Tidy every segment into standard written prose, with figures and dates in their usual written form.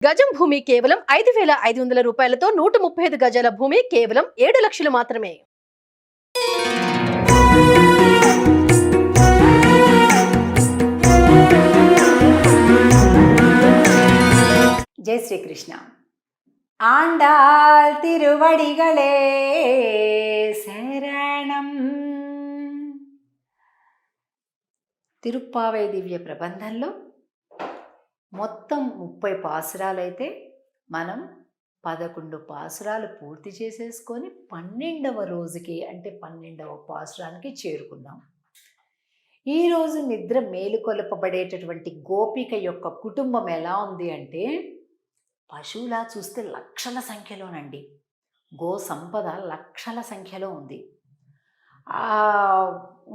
గజం భూమి కేవలం 5,500 రూపాయలతో 135 గజాల భూమి కేవలం 7 లక్షలు మాత్రమే. జై శ్రీకృష్ణ. ఆండాల్ తిరువడిగళే శరణం. తిరుప్పావై దివ్య ప్రబంధంలో మొత్తం 30 పాసురాలైతే మనం 11 పాసురాలు పూర్తి చేసేసుకొని 12వ రోజుకి అంటే 12వ పాసురానికి చేరుకున్నాం. ఈరోజు నిద్ర మేలుకొలపబడేటటువంటి గోపిక యొక్క కుటుంబం ఎలా ఉంది అంటే పశువులా చూస్తే లక్షల సంఖ్యలోనండి. గో సంపద లక్షల సంఖ్యలో ఉంది.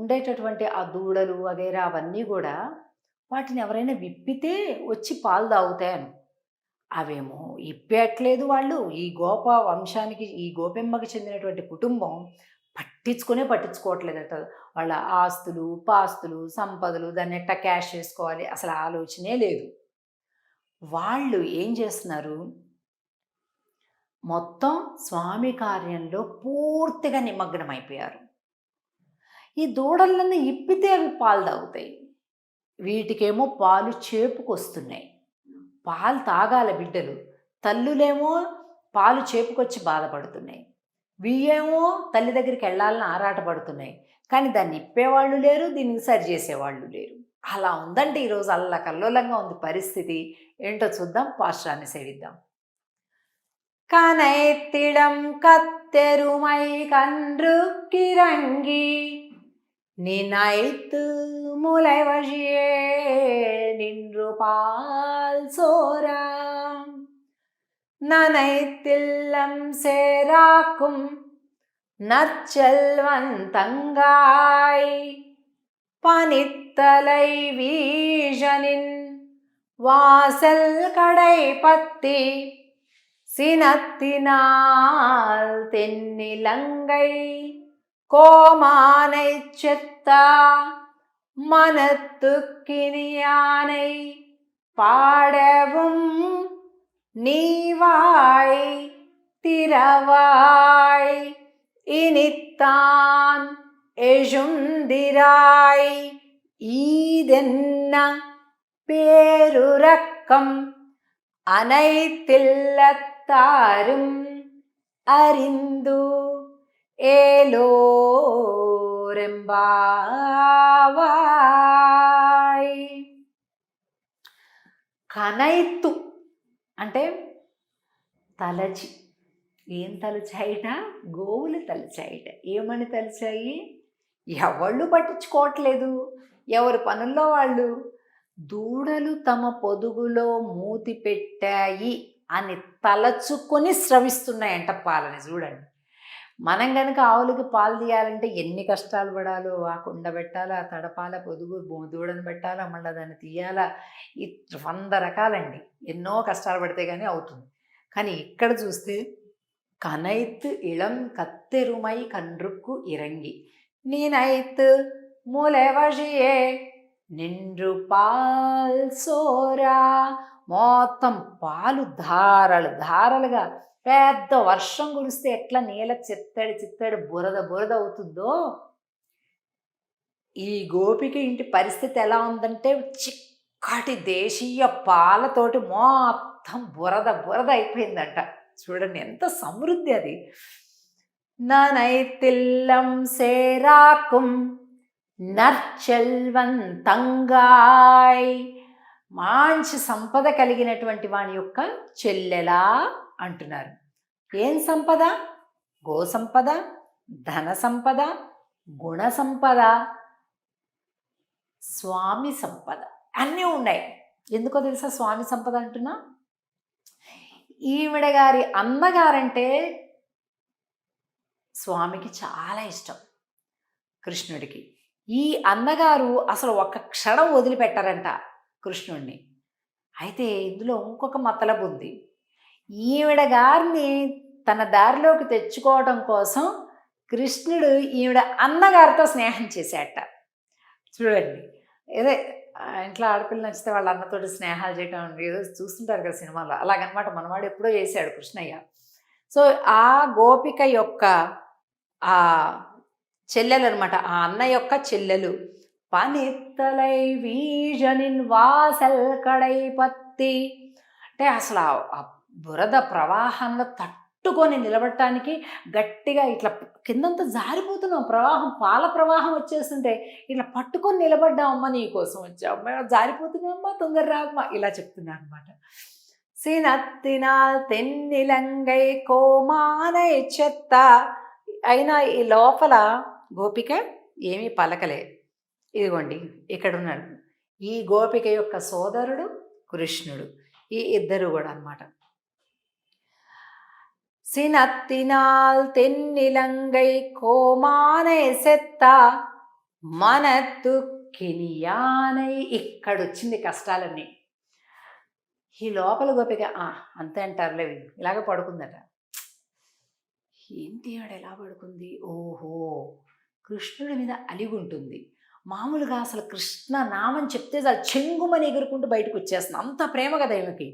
ఉండేటటువంటి ఆ దూడలు వగైరా అవన్నీ కూడా వాటిని ఎవరైనా విప్పితే వచ్చి పాలు తాగుతాయను. అవేమో ఇప్పట్లేదు వాళ్ళు. ఈ గోప వంశానికి ఈ గోపెమ్మకి చెందినటువంటి కుటుంబం పట్టించుకోవట్లేదట. వాళ్ళ ఆస్తులు పాస్తులు సంపదలు దాన్ని ఎట్టా క్యాష్ చేసుకోవాలి అసలు ఆలోచనే లేదు. వాళ్ళు ఏం చేస్తున్నారు, మొత్తం స్వామి కార్యంలో పూర్తిగా నిమగ్నం అయిపోయారు. ఈ దూడలను ఇప్పితే అవి పాలు తాగుతాయి, వీటికేమో పాలు చేపుకొస్తున్నాయి. పాలు తాగాల బిడ్డలు, తల్లులేమో పాలు చేపుకొచ్చి బాధపడుతున్నాయి. వీయేమో తల్లి దగ్గరికి వెళ్ళాలని ఆరాటపడుతున్నాయి. కానీ దాన్ని ఇప్పేవాళ్ళు లేరు, దీనికి సరి చేసేవాళ్ళు లేరు. అలా ఉందంటే ఈరోజు అల్లకల్లోలంగా ఉంది పరిస్థితి. ఏంటో చూద్దాం, పాశ్రాన్ని సేవిద్దాం. కనైత్తిడం కత్తెరుమై కండ్రు కిరంగి நினைத்து முலை வழியே நின்று பால் சோரா நனைத்தில்லம் சேராக்கும் நற்செல்வன் தங்காய் பனித்தலை வீழனின் வாசல் கடை பத்தி சினத்தினால் தென்னிலங்கை கோமானை செத்தா மனத்துக்கினியானை பாடவும் நீவாய் திரவாய் இனித்தான் எழுந்திராய் ஈதென்ன பேருரக்கம் அனைத்தில்லத்தாரும் அறிந்து ఏలోరెంబావాయ్. కనైత్తు అంటే తలచి. ఏం తలచాయిట? గోవులు తలచాయిట. ఏమని తలచాయి? ఎవళ్ళు పట్టించుకోవట్లేదు, ఎవరి పనుల్లో వాళ్ళు. దూడలు తమ పొదుగులో మూతి పెట్టాయి అని తలచుకొని స్రవిస్తున్నాయంట పాలని. చూడండి, మనం కనుక ఆవులకి పాలు తీయాలంటే ఎన్ని కష్టాలు పడాలో. ఆ కుండ పెట్టాలా, ఆ తడపాల పొదుగు దూడను పెట్టాలా, మళ్ళీ దాన్ని తీయాలా, 100 రకాలండి. ఎన్నో కష్టాలు పడితే కానీ అవుతుంది. కానీ ఇక్కడ చూస్తే కనైత్ ఇళం కత్తెరుమై కండ్రుక్కు ఇరంగి నీనైత్ మూలెవజియే నిండ్రు పాల్ సోరా. మొత్తం పాలు ధారలుగా పెద్ద వర్షం కురిస్తే ఎట్లా నేల చిత్తడి బురద అవుతుందో, ఈ గోపిక ఇంటి పరిస్థితి ఎలా ఉందంటే చిక్కటి దేశీయ పాలతోటి మొత్తం బురద అయిపోయిందంట. చూడండి ఎంత సమృద్ధి అది. ననైతిల్లం సేరాకుం నర్చెల్వన్ తంగాయ్. మంచి సంపద కలిగినటువంటి వాని యొక్క చెల్లెలా అంటున్నారు. ఏం సంపద? గో సంపద, ధన సంపద, గుణ సంపద, స్వామి సంపద అన్నీ ఉన్నాయి. ఎందుకో తెలుసా స్వామి సంపద అంటున్నా? ఈవిడ గారి అన్నగారంటే స్వామికి చాలా ఇష్టం, కృష్ణుడికి. ఈ అన్నగారు అసలు ఒక్క క్షణం వదిలిపెట్టారంట కృష్ణుడిని. అయితే ఇందులో ఇంకొక మతలబు ఉంది. ఈవిడ గారిని తన దారిలోకి తెచ్చుకోవడం కోసం కృష్ణుడు ఈవిడ అన్నగారితో స్నేహం చేశాట. చూడండి, అదే ఇంట్లో ఆడపిల్ల నచ్చితే వాళ్ళ అన్నతోటి స్నేహాలు చేయటం ఏదో చూస్తుంటారు కదా సినిమాలో, అలాగనమాట మనవాడు ఎప్పుడో చేశాడు కృష్ణయ్య. సో ఆ గోపిక యొక్క ఆ చెల్లెలు అనమాట, ఆ అన్న యొక్క చెల్లెలు. పనిత్తలై వీజనిన్ వాసల్ కడై పత్తి, అంటే అసలు ఆ బురద ప్రవాహంలో తట్టుకొని నిలబడటానికి గట్టిగా ఇట్లా కిందంతా జారిపోతున్నాం, ప్రవాహం పాల ప్రవాహం వచ్చేస్తుంటే ఇట్లా పట్టుకొని నిలబడ్డామమ్మ, నీ కోసం వచ్చామమ్మ, జారిపోతున్నామ్మా, తొందర రామ్మా, ఇలా చెప్తున్నా అనమాట. సినత్తినాల్ తెన్నిలంగై కోమానై చెత్త, అయినా ఈ లోపల గోపిక ఏమీ పలకలే. ఇదిగోండి ఇక్కడున్నాడు ఈ గోపిక యొక్క సోదరుడు కృష్ణుడు, ఈ ఇద్దరు కూడా అనమాట. సినత్తినాల్ తెన్నిలంగై కోమానై సెత్త మనత్తు కినియానై, ఇక్కడొచ్చింది కష్టాలన్నీ. ఈ లోపల గోపిక అంతే అంటారులే, ఇలాగ పడుకుందట. ఏంటి ఆడ ఎలా పడుకుంది? ఓహో, కృష్ణుడి మీద అలిగి ఉంటుంది. మామూలుగా అసలు కృష్ణ నామని చెప్తే చాలు చెంగుమని ఎగురుకుంటూ బయటకు వచ్చేస్తుంది, అంత ప్రేమ కదా ఈమెకి.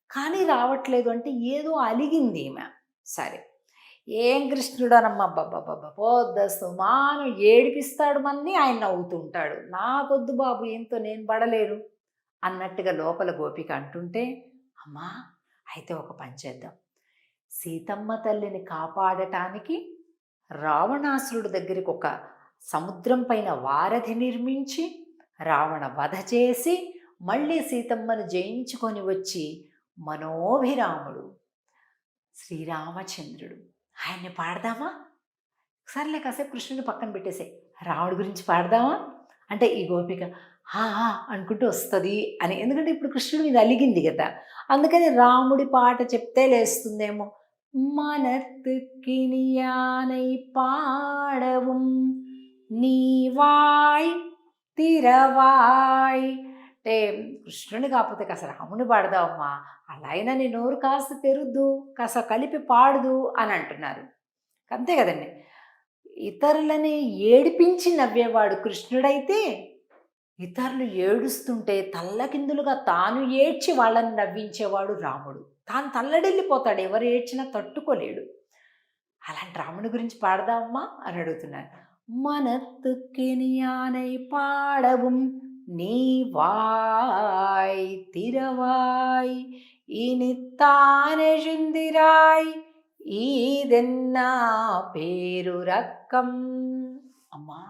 కానీ రావట్లేదు అంటే ఏదో అలిగింది ఈమె. సరే, ఏం కృష్ణుడు అనమ్మా, బాబా పోద్దస్తు మాను ఏడిపిస్తాడు మన్ని, ఆయన నవ్వుతూ ఉంటాడు. నాకొద్దు బాబు, ఏంతో నేను పడలేను అన్నట్టుగా లోపల గోపిక అంటుంటే, అమ్మా అయితే ఒక పని చేద్దాం, సీతమ్మ తల్లిని కాపాడటానికి రావణాసురుడి దగ్గరికి ఒక సముద్రం పైన వారధి నిర్మించి రావణ వధ చేసి మళ్ళీ సీతమ్మను జయించుకొని వచ్చి మనోభిరాముడు శ్రీరామచంద్రుడు ఆయన్ని పాడదామా? సర్లే కాసేపు కృష్ణుని పక్కన పెట్టేసే, రాముడి గురించి పాడదామా అంటే ఈ గోపిక అనుకుంటూ వస్తుంది అని. ఎందుకంటే ఇప్పుడు కృష్ణుడి మీద అలిగింది కదా, అందుకని రాముడి పాట చెప్తే లేస్తుందేమో. మనత్తుకినియానై పాడவும் నీవాయ్ తిరవాయ్, అంటే కృష్ణుని కాకపోతే కాస్త రాముని పాడదామమ్మా, అలా అయినా నీ నోరు కాస్త తెరుద్దు, కాస్త కలిపి పాడుదు అని అంటున్నారు. అంతే కదండి, ఇతరులని ఏడిపించి నవ్వేవాడు కృష్ణుడైతే, ఇతరులు ఏడుస్తుంటే తల్లకిందులుగా తాను ఏడ్చి వాళ్ళని నవ్వించేవాడు రాముడు. తాను తల్లడిల్లిపోతాడు, ఎవరు ఏడ్చినా తట్టుకోలేడు. అలాంటి రాముని గురించి పాడదామమ్మా అని అడుగుతున్నారు. మనత్తుకినియానై పాడவும் నీవాయ్ తిరవాయ్ ఇనిత్తానెజిందిరాయ్ ఈదెన్నా పేరు రక్కం. అమ్మా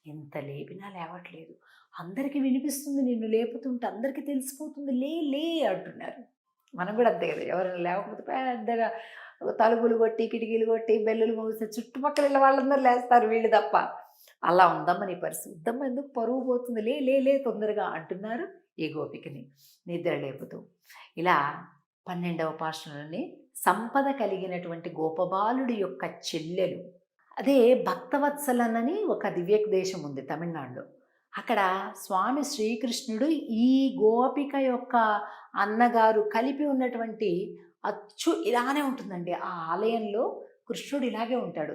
ఎంత లేపినా లేవట్లేదు, అందరికీ వినిపిస్తుంది, నిన్ను లేపుతుంటే అందరికీ తెలిసిపోతుంది, లే లే అంటున్నారు. మనం కూడా అంతే కదా, ఎవరైనా లేకపోతే పెద్దగా తలుపులు కొట్టి కిటికీలు కొట్టి బెల్లులు మోస్తే చుట్టుపక్కల వాళ్ళందరూ లేస్తారు, వీళ్ళు తప్ప. అలా ఉందమ్మ నీ పరిస్థితి, ఉందమ్మ ఎందుకు పరువు పోతుంది, లే లే లే తొందరగా అంటున్నారు ఈ గోపికని నిద్ర లేపుతూ. ఇలా 12వ పాశురంలోని సంపద కలిగినటువంటి గోపబాలుడి యొక్క చెల్లెలు, అదే భక్తవత్సలనని ఒక దివ్య దేశం ఉంది తమిళనాడులో. అక్కడ స్వామి శ్రీకృష్ణుడు ఈ గోపిక యొక్క అన్నగారు కలిపి ఉన్నటువంటి అచ్చు ఇలానే ఉంటుందండి. ఆ ఆలయంలో కృష్ణుడు ఇలాగే ఉంటాడు.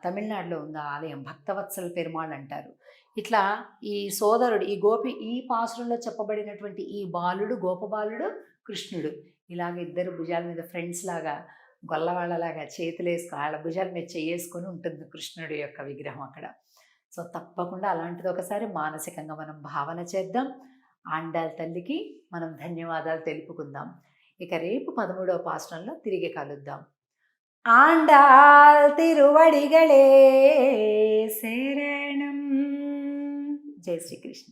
తమిళనాడులో ఉంది ఆ ఆలయం, భక్తవత్సల పెరుమాళ్ అంటారు. ఇట్లా ఈ సోదరుడు ఈ గోపి ఈ పాసురంలో చెప్పబడినటువంటి ఈ బాలుడు గోపబాలుడు కృష్ణుడు ఇలాగ ఇద్దరు భుజాల మీద ఫ్రెండ్స్ లాగా గొల్లవాళ్ళలాగా చేతులు వేసుకొని వాళ్ళ భుజాల మీద చేసుకొని ఉంటుంది కృష్ణుడి యొక్క విగ్రహం అక్కడ. సో తప్పకుండా అలాంటిది ఒకసారి మానసికంగా మనం భావన చేద్దాం. ఆండాల్ తల్లికి మనం ధన్యవాదాలు తెలుపుకుందాం. ఇక రేపు 13వ పాసురంలో తిరిగి కలుద్దాం. ఆండాల్ తిరువడిగళే శరణం. జై శ్రీకృష్ణ.